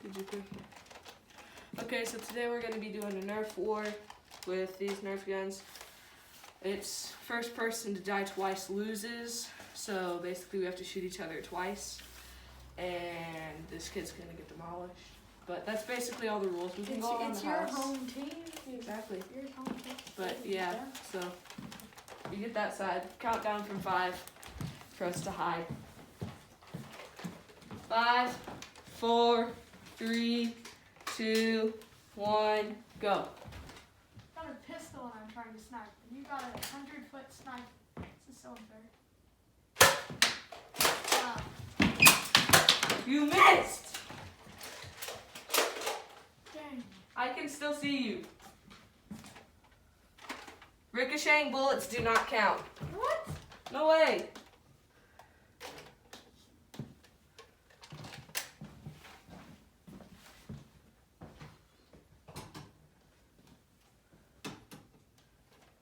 Did you pick it? Okay, so today we're going to be doing a Nerf war with these Nerf guns. It's first person to die twice loses, so basically we have to shoot each other twice, and this kid's going to get demolished. But that's basically all the rules. We can go on the house. It's your home team. Exactly. Your home team. But yeah, so you get that side. Count down from 5 for us to hide. 5, 4, 3, 2, 1, go. Got a pistol and I'm trying to snipe. And you got a 100-foot snipe. This is so unfair. You missed! Dang. I can still see you. Ricocheting bullets do not count. What? No way.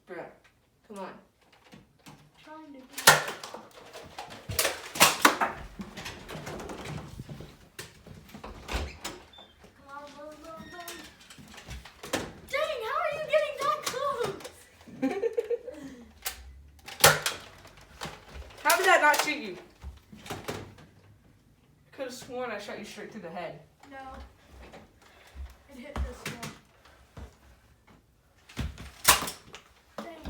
Bruh, come on. Trying to. Come on, go. Dang, how are you getting that close? How did that not shoot you? I could have sworn I shot you straight through the head. No. It hit this one. Dang.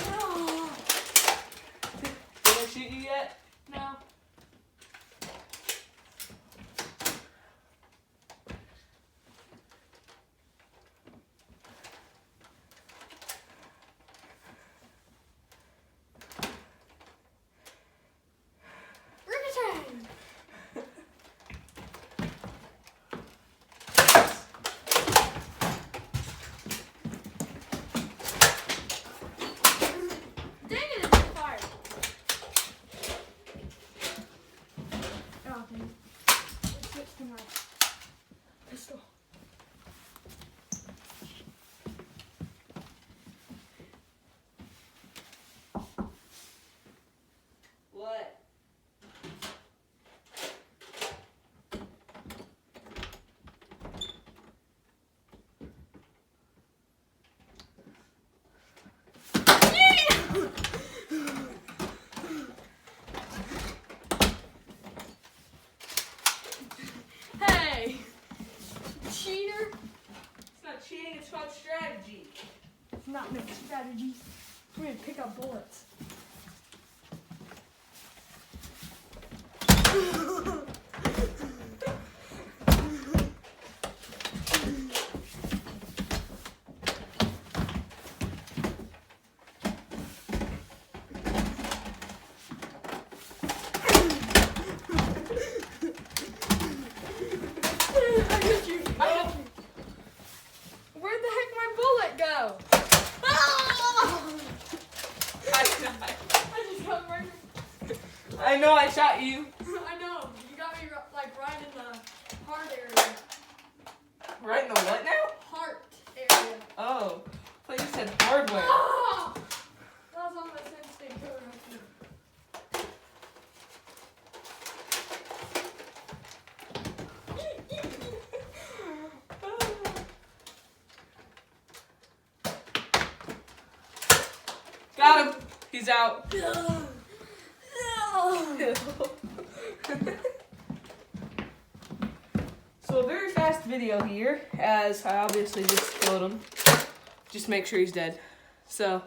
No. Did I shoot you yet? No. Ricochet! Dang it, it's fired. Oh, dang it. Let's switch to my pistol. What? Hey! Cheater! It's not cheating, it's called strategy. It's not no strategy. We're gonna pick up bullets. I hit you. Where'd the heck my bullet go? Ah! I just got murdered. I know I shot you. I know. You got me like right in the heart area. Right in the what now? Heart area. Oh, I thought you said hardware. Ah! That was on my instinct killer right there. Got him. He's out. No. So a very fast video here, as I obviously just killed him. Just make sure he's dead. So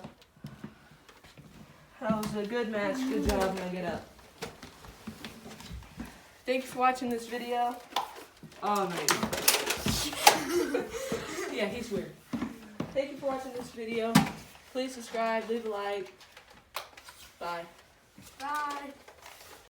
that was a good match. Good job. Now get up. Thank you for watching this video. Oh no. Yeah, he's weird. Thank you for watching this video. Please subscribe, leave a like. Bye. Bye.